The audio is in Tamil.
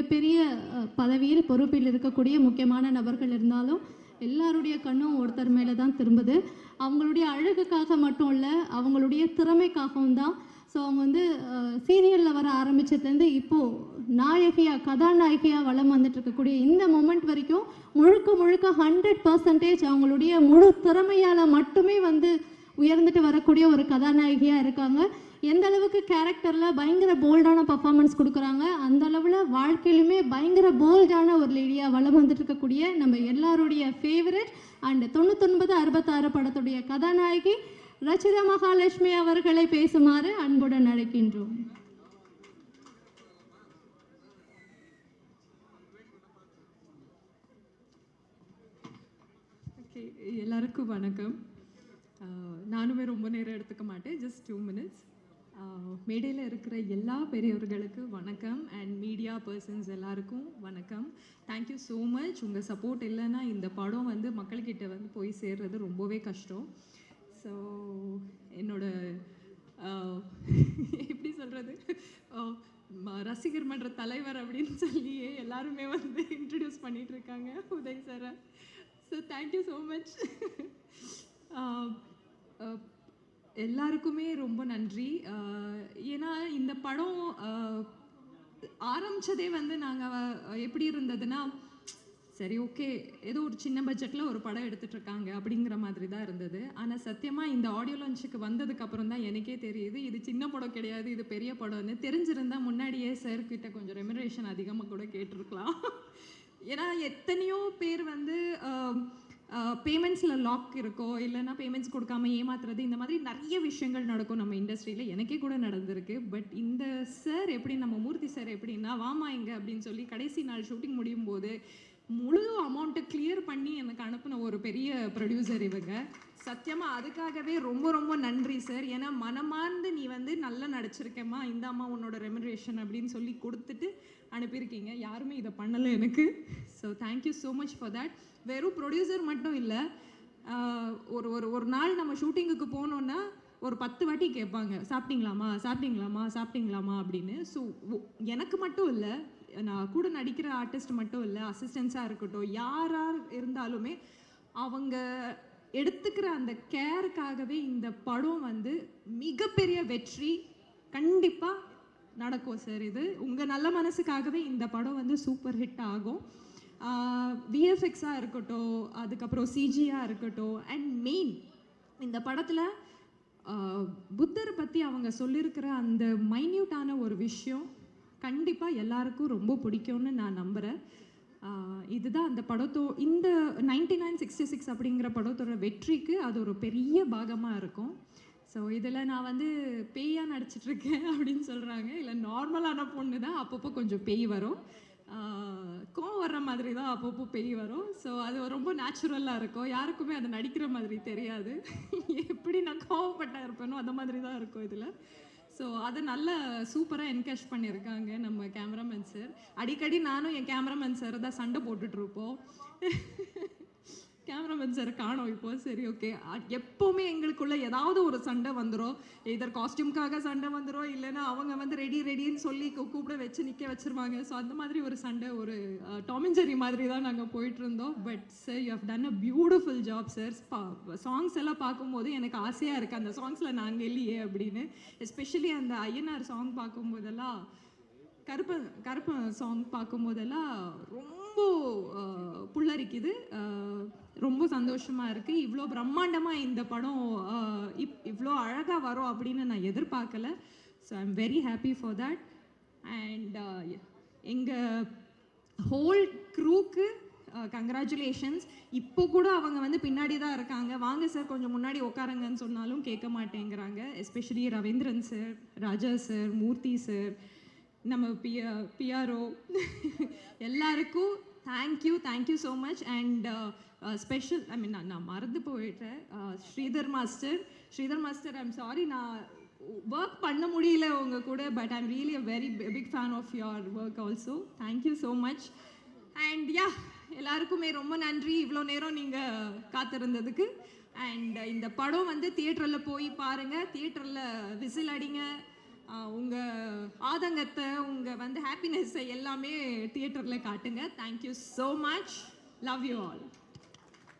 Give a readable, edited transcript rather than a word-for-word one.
மிகப்பெரிய பதவியில் பொறுப்பில் இருக்கக்கூடிய முக்கியமான நபர்கள் இருந்தாலும் எல்லாருடைய கண்ணும் ஒருத்தர் மேலே தான் திரும்புது. அவங்களுடைய அழகுக்காக மட்டும் இல்லை, அவங்களுடைய திறமைக்காகவும் தான். ஸோ அவங்க வந்து சீரியலில் வர ஆரம்பித்ததுலேருந்து இப்போது நாயகியாக கதாநாயகியாக வளம் வந்துட்டு இருக்கக்கூடிய இந்த மொமெண்ட் வரைக்கும் முழுக்க 100% அவங்களுடைய முழு திறமையால் மட்டுமே வந்து உயர்ந்துட்டு வரக்கூடிய ஒரு கதாநாயகியாக இருக்காங்க. எந்த அளவுக்கு கேரக்டரில் பயங்கர போல்டான பர்ஃபார்மன்ஸ் கொடுக்குறாங்க, அந்த அளவில் வாழ்க்கையிலுமே பயங்கர போல்டான ஒரு லேடியாக வளம் வந்துட்டு இருக்கக்கூடிய நம்ம எல்லாருடைய ஃபேவரட் அண்ட் 9966 படத்துடைய கதாநாயகி ரச்சிதா மகாலட்சுமி அவர்களை பேசுமாறு அன்புடன் அழைக்கின்றோம். ஓகே, எல்லாருக்கும் வணக்கம். நானுமே ரொம்ப நேரம் எடுத்துக்க மாட்டேன், ஜஸ்ட் 2 minutes. மேடையில் இருக்கிற எல்லா பெரியவர்களுக்கு வணக்கம் அண்ட் மீடியா பர்சன்ஸ் எல்லாருக்கும் வணக்கம். Thank you so much. உங்கள் சப்போர்ட் இல்லைன்னா இந்த படம் வந்து மக்கள்கிட்ட வந்து போய் சேர்றது ரொம்பவே கஷ்டம். ஸோ என்னோட எப்படி சொல்கிறது, ரசிகர் மன்ற தலைவர் அப்படின்னு சொல்லியே எல்லாருமே வந்து இன்ட்ரடியூஸ் பண்ணிகிட்டு இருக்காங்க உதய் சாரை. So thank you so much. எல்லாருக்குமே ரொம்ப நன்றி. ஏன்னா இந்த படம் ஆரம்பித்ததே வந்து நாங்கள் எப்படி இருந்ததுன்னா, சரி ஓகே ஏதோ ஒரு சின்ன பட்ஜெட்டில் ஒரு படம் எடுத்துகிட்ருக்காங்க அப்படிங்கிற மாதிரி தான் இருந்தது. ஆனால் சத்தியமாக இந்த ஆடியோ லான்ச்சுக்கு வந்ததுக்கப்புறம் தான் எனக்கே தெரியுது இது சின்ன படம் கிடையாது, இது பெரிய படம்னு. தெரிஞ்சிருந்தால் முன்னாடியே சார்கிட்ட கொஞ்சம் ரெமுனரேஷன் அதிகமாக கூட கேட்டிருக்கலாம். ஏன்னா எத்தனையோ பேர் வந்து பேமெண்ட்ஸில் லாக் இருக்கோ, இல்லைன்னா பேமெண்ட்ஸ் கொடுக்காம ஏமாத்துறது, இந்த மாதிரி நிறைய விஷயங்கள் நடக்கும் நம்ம இண்டஸ்ட்ரியில். எனக்கே கூட நடந்திருக்கு. பட் இந்த சார் எப்படி, நம்ம மூர்த்தி சார் எப்படின்னா, வாமா இங்கே அப்படின்னு சொல்லி கடைசி நாள் ஷூட்டிங் முடியும் போது முழு அமௌண்ட்டை கிளியர் பண்ணி எனக்கு அனுப்பின ஒரு பெரிய ப்ரொடியூசர் இவங்க. சத்தியமாக அதுக்காகவே ரொம்ப நன்றி சார். ஏன்னா மனமார்ந்து நீ வந்து நல்லா நடிச்சிருக்கேம்மா, இந்த அம்மா உன்னோட ரெமுனரேஷன் அப்படின்னு சொல்லி கொடுத்துட்டு அனுப்பியிருக்கீங்க. யாருமே இதை பண்ணலை எனக்கு. So thank you so much for that. வெறும் ப்ரொடியூசர் மட்டும் இல்லை, ஒரு நாள் நம்ம ஷூட்டிங்குக்கு போனோன்னா ஒரு 10 வாட்டி கேட்பாங்க, சாப்பிட்டீங்களாமா அப்படின்னு. ஸோ எனக்கு மட்டும் இல்லை, நான் கூட நடிக்கிற ஆர்டிஸ்ட் மட்டும் இல்லை, அசிஸ்டன்ஸாக இருக்கட்டும், யாராக இருந்தாலுமே அவங்க எடுத்துக்கிற அந்த கேருக்காகவே இந்த படம் வந்து மிகப்பெரிய வெற்றி கண்டிப்பாக நடக்கும் சார். இது உங்கள் நல்ல மனசுக்காகவே இந்த படம் வந்து சூப்பர் ஹிட் ஆகும். விஎஃப்எக்ஸாக இருக்கட்டும், அதுக்கப்புறம் சிஜியாக இருக்கட்டும், அண்ட் மெயின் இந்த படத்தில் புத்தரை பற்றி அவங்க சொல்லியிருக்கிற அந்த மைன்யூட்டான ஒரு விஷயம் கண்டிப்பாக எல்லாருக்கும் ரொம்ப பிடிக்கும்னு நான் நம்புகிறேன். இதுதான் அந்த இந்த 9966 அப்படிங்கிற படத்தோட வெற்றிக்கு அது ஒரு பெரிய பாகமாக இருக்கும். ஸோ இதில் நான் வந்து பேயாக நடிச்சிட்ருக்கேன் அப்படின்னு சொல்கிறாங்க. இல்லை, நார்மலான பொண்ணு தான், அப்பப்போ கொஞ்சம் பேய் வரும், கோவம் வர்ற மாதிரி தான் அப்பப்போ பேய் வரும். ஸோ அது ரொம்ப நேச்சுரலாக இருக்கும், யாருக்குமே அது நடிக்கிற மாதிரி தெரியாது. எப்படி நான் கோவப்பட்டா இருப்பேனோ அந்த மாதிரி தான் இருக்கும் இதில். ஸோ அதை நல்லா சூப்பராக என்கேஷ் பண்ணியிருக்காங்க நம்ம கேமராமேன் சார். அடிக்கடி நானும் என் கேமராமேன் சார் தான் சண்டை போட்டுட்ருப்போம். கேமராமேன் சார் காணோம் இப்போ. சரி ஓகே, எப்போவுமே எங்களுக்குள்ள ஏதாவது ஒரு சண்டை வந்துடும். இதர் காஸ்டியூம்காக சண்டை வந்துடும், இல்லைன்னா அவங்க வந்து ரெடின்னு சொல்லி கூப்பிட வச்சு நிற்க வச்சுருவாங்க. ஸோ அந்த மாதிரி ஒரு சண்டை, ஒரு டாம் அண்ட் ஜெர்ரி மாதிரி தான் நாங்கள் போயிட்டுருந்தோம். But sir, you have done a beautiful job sir. Songs எல்லாம் பார்க்கும்போது எனக்கு ஆசையாக இருக்குது அந்த சாங்ஸில் நாங்கள் இல்லையே அப்படின்னு. எஸ்பெஷலி அந்த ஐயனார் சாங் பார்க்கும்போதெல்லாம், கருப்ப சாங் பார்க்கும்போதெல்லாம் ரொம்ப புல்லரிக்குது. ரொம்ப சந்தோஷமாக இருக்குது. இவ்வளோ பிரம்மாண்டமாக இந்த படம் இவ்வளோ அழகாக வரும் அப்படின்னு நான் எதிர்பார்க்கல. So I am very happy for that. And எங்கள் ஹோல் க்ரூக்கு கங்க்ராச்சுலேஷன்ஸ். இப்போ கூட அவங்க வந்து பின்னாடி தான் இருக்காங்க. வாங்க சார் கொஞ்சம் முன்னாடி உட்காருங்கன்னு சொன்னாலும் கேட்க மாட்டேங்கிறாங்க. Especially Raveendran sir, Raja sir, Moorthy sir, நம்ம பிஆர்ஓ எல்லாருக்கும் thank you so much. And special, I mean நான் மறந்து போயிட்டேன், ஸ்ரீதர் மாஸ்டர் ஐம் சாரி, நான் ஒர்க் பண்ண முடியல உங்கள் கூட. But I'm really a very big fan of your work also. Thank you so much. And எல்லாருக்குமே ரொம்ப நன்றி இவ்வளோ நேரம் நீங்கள் காத்திருந்ததுக்கு. அண்ட் இந்த படம் வந்து தியேட்டரில் போய் பாருங்கள், தியேட்டரில் விசில் அடிங்க, உங்கள் ஆதங்கத்தை உங்கள் வந்து ஹாப்பினஸ்ஸை எல்லாமே தியேட்டரில் காட்டுங்க. Thank you so much. Love you all.